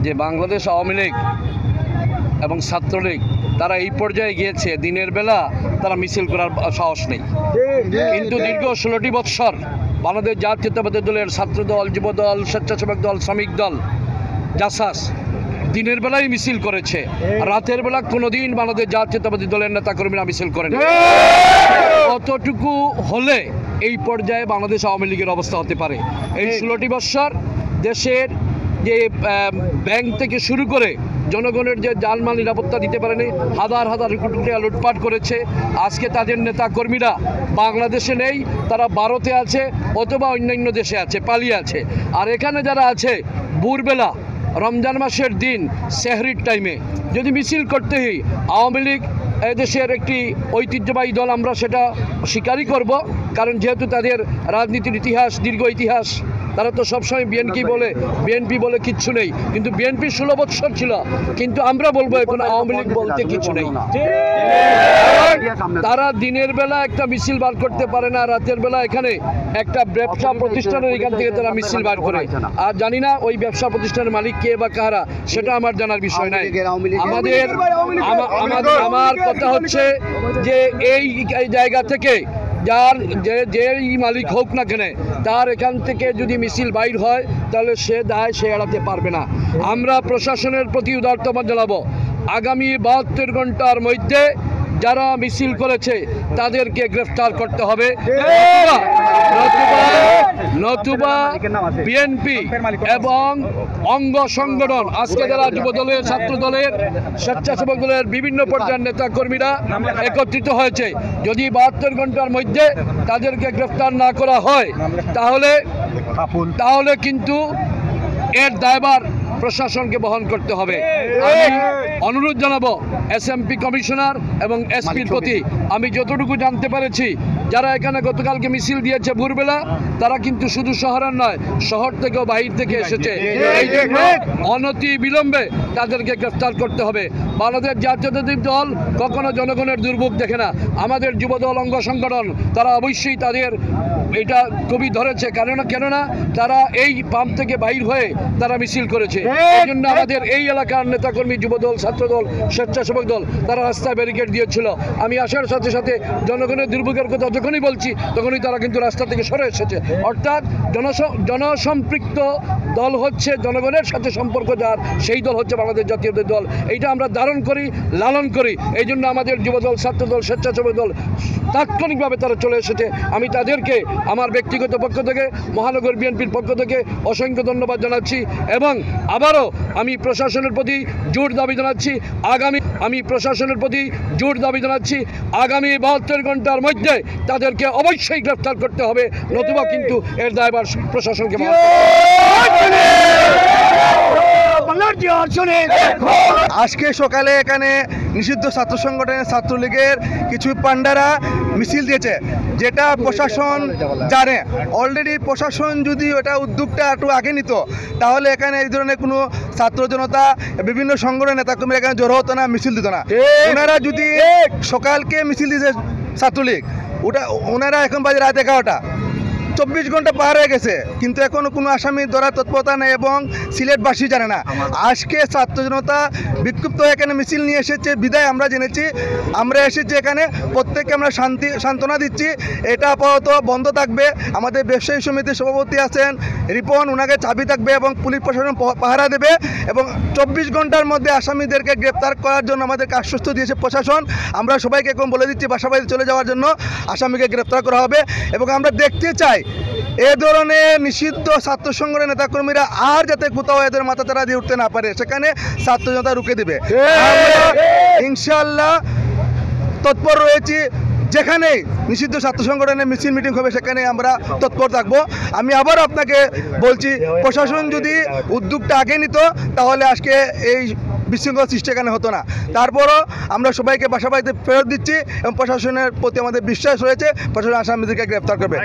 যে বাংলাদেশ আওয়ামী লীগ এবং ছাত্রলীগ তারা এই পর্যায়ে গিয়েছে, দিনের বেলা তারা মিছিল করার সাহস নেই। কিন্তু দীর্ঘ 16টি বৎসর বাংলাদেশ জাতীয়তাবাদী দলের ছাত্রদল, যুবদল, স্বেচ্ছাসেবক দল, শ্রমিক দল, জাসাস দিনের বেলায় মিছিল করেছে, রাতের বেলা কোনোদিন বাংলাদেশ জাতীয়তাবাদী দলের নেতাকর্মীরা মিছিল করেন। কতটুকু হলে এই পর্যায়ে বাংলাদেশ আওয়ামী লীগের অবস্থা হতে পারে? এই 16টি বৎসর দেশের যে ব্যাংক থেকে শুরু করে জনগণের যে জানমাল নিরাপত্তা দিতে পারেনি, হাজার হাজার কোটি টাকা লুটপাট করেছে। আজকে তাদের নেতা কর্মীরা বাংলাদেশে নেই, তারা ভারতে আছে অথবা অন্যান্য দেশে আছে, পালিয়ে আছে। আর এখানে যারা আছে ভোরবেলা রমজান মাসের দিন সেহরির টাইমে যদি মিছিল করতে হয়, আওয়ামী লীগ এদেশের একটি ঐতিহ্যবাহী দল, আমরা সেটা স্বীকারই করব, কারণ যেহেতু তাদের রাজনীতির ইতিহাস, দীর্ঘ ইতিহাস। তারা তো সবসময় বিএনপি বলে কিচ্ছু নেই, কিন্তু বিএনপি 16 বৎসর ছিল, কিন্তু আমরা বলবো এখন আওয়ামী লীগ বলতে কিছু নেই। তারা দিনের বেলা একটা মিছিল বার করতে পারে না, রাতের বেলা এখানে একটা ব্যবসা প্রতিষ্ঠানের এখান থেকে তারা মিছিল বার করে। আর জানি না ওই ব্যবসা প্রতিষ্ঠানের মালিক কে বা কারা, সেটা আমার জানার বিষয় নাই। আমার কথা হচ্ছে যে এই জায়গা থেকে যার যেই মালিক হোক না কেন, তার এখান থেকে যদি মিছিল বাইর হয় তাহলে সে দায় সে এড়াতে পারবে না। আমরা প্রশাসনের প্রতি উদারতা জানাবো, আগামী 72 ঘন্টার মধ্যে যারা মিছিল করেছে তাদেরকে গ্রেফতার করতে হবে, নতুবা বিএনপি এবং অঙ্গ সংগঠন, আজকে যারা যুবদলের, ছাত্র দলের, স্বেচ্ছাসেবক দলের বিভিন্ন পর্যায়ের নেতা কর্মীরা একত্রিত হয়েছে, যদি 72 ঘন্টার মধ্যে তাদেরকে গ্রেফতার না করা হয় তাহলে কিন্তু এর দায়ভার প্রশাসনকে বহন করতে হবে। আমি অনুরোধ জানাবো এসএমপি কমিশনার এবং এসপির প্রতি। আমি যতটুকু জানতে পেরেছি, যারা এখানে গতকালকে মিছিল দিয়েছে ভোরবেলা, তারা কিন্তু শুধু শহরের নয়, শহর থেকেও বাহির থেকে এসেছে। এই জন্য অনতি বিলম্বে তাদেরকে গ্রেফতার করতে হবে। বাংলাদেশ জাতীয়তাবাদী দল কখনো জনগণের দুর্ভোগ দেখে না। আমাদের যুবদল, অঙ্গ সংগঠন, তারা অবশ্যই তাদের এটা খুবই ধরেছে, কেননা তারা এই পাম্প থেকে বাহির হয়ে তারা মিছিল করেছে। এই জন্য আমাদের এই এলাকার নেতাকর্মী, যুবদল, ছাত্রদল, স্বেচ্ছাসেবক দল, তারা রাস্তায় ব্যারিকেড দিয়েছিল। আমি আসার সাথে সাথে জনগণের দুর্ভোগের কথা যখনই বলছি, তখনই তারা কিন্তু রাস্তা থেকে সরে এসেছে। অর্থাৎ জনসম্পৃক্ত দল হচ্ছে জনগণের সাথে সম্পর্ক যার, সেই দল হচ্ছে বাংলাদেশ জাতীয়তাবাদী দল। এইটা আমরা ধারণ করি, লালন করি। এই জন্য আমাদের যুবদল, ছাত্রদল, স্বেচ্ছাসেবক দল তাৎক্ষণিকভাবে তারা চলে এসেছে। আমি তাদেরকে আমার ব্যক্তিগত পক্ষ থেকে, মহানগর বিএনপির পক্ষ থেকে অসংখ্য ধন্যবাদ জানাচ্ছি এবং আবারও আমি প্রশাসনের প্রতি জোর দাবি জানাচ্ছি, আগামী 72 ঘন্টার মধ্যে তাদেরকে অবশ্যই গ্রেফতার করতে হবে, নতুবা কিন্তু এর দায়ভার প্রশাসনকে। আজকে সকালে এখানে নিষিদ্ধ ছাত্র সংগঠনের ছাত্রলীগের কিছু পান্ডারা মিছিল দিয়েছে, যেটা প্রশাসন জানে। অলরেডি প্রশাসন যদি ওটা উদ্যোগটা একটু আগে নিত, তাহলে এখানে এই ধরনের কোনো ছাত্র জনতা, বিভিন্ন সংগঠনের নেতাকর্মী এখানে জড়ো হতো না, মিছিল দিত না। ওনারা যদি সকালকে মিছিল দিয়েছে ছাত্রলীগ, ওনারা এখন বাজে রাত 11টা, 24 ঘন্টা পার হয়ে গেছে, কিন্তু এখনো কোনো আসামি ধরার তৎপরতা নেই এবং সিলেটবাসী জানে না। আজকে ছাত্র জনতা বিক্ষুব্ধ এখানে মিছিল নিয়ে এসেছে বিদায় আমরা জেনেছি। আমরা এসেছি এখানে, প্রত্যেককে আমরা সান্ত্বনা দিচ্ছি। এটা আপাতত বন্ধ থাকবে। আমাদের ব্যবসায়ী সমিতির সভাপতি আছেন রিপন, ওনাকে চাবি থাকবে এবং পুলিশ প্রশাসন পাহারা দেবে এবং 24 ঘন্টার মধ্যে আসামিদেরকে গ্রেপ্তার করার জন্য আমাদেরকে আশ্বস্ত দিয়েছে প্রশাসন। আমরা সবাইকে এখন বলে দিচ্ছি বাসা বাড়িতে চলে যাওয়ার জন্য, আসামিকে গ্রেপ্তার করা হবে। এবং আমরা দেখতে চাই এ ধরনের নিষিদ্ধ ছাত্র সংগঠনের নেতাকর্মীরা আর যাতে কোথাও এদের মাথা তারা দিয়ে উঠতে না পারে, সেখানে ছাত্র জনতা রুখে দেবে। ইনশাআল্লাহ তৎপর রয়েছি, যেখানে নিষিদ্ধ ছাত্র সংগঠনের মিছিল মিটিং হবে সেখানে আমরা তৎপর থাকবো। আমি আবার আপনাকে বলছি, প্রশাসন যদি উদ্যোগটা আগে নিত, তাহলে আজকে এই বিশৃঙ্খলা সৃষ্টি এখানে হতো না। তারপরও আমরা সবাইকে বাসা বাড়িতে ফেরত দিচ্ছি এবং প্রশাসনের প্রতি আমাদের বিশ্বাস রয়েছে, প্রশাসন আসামিদেরকে গ্রেপ্তার করবে।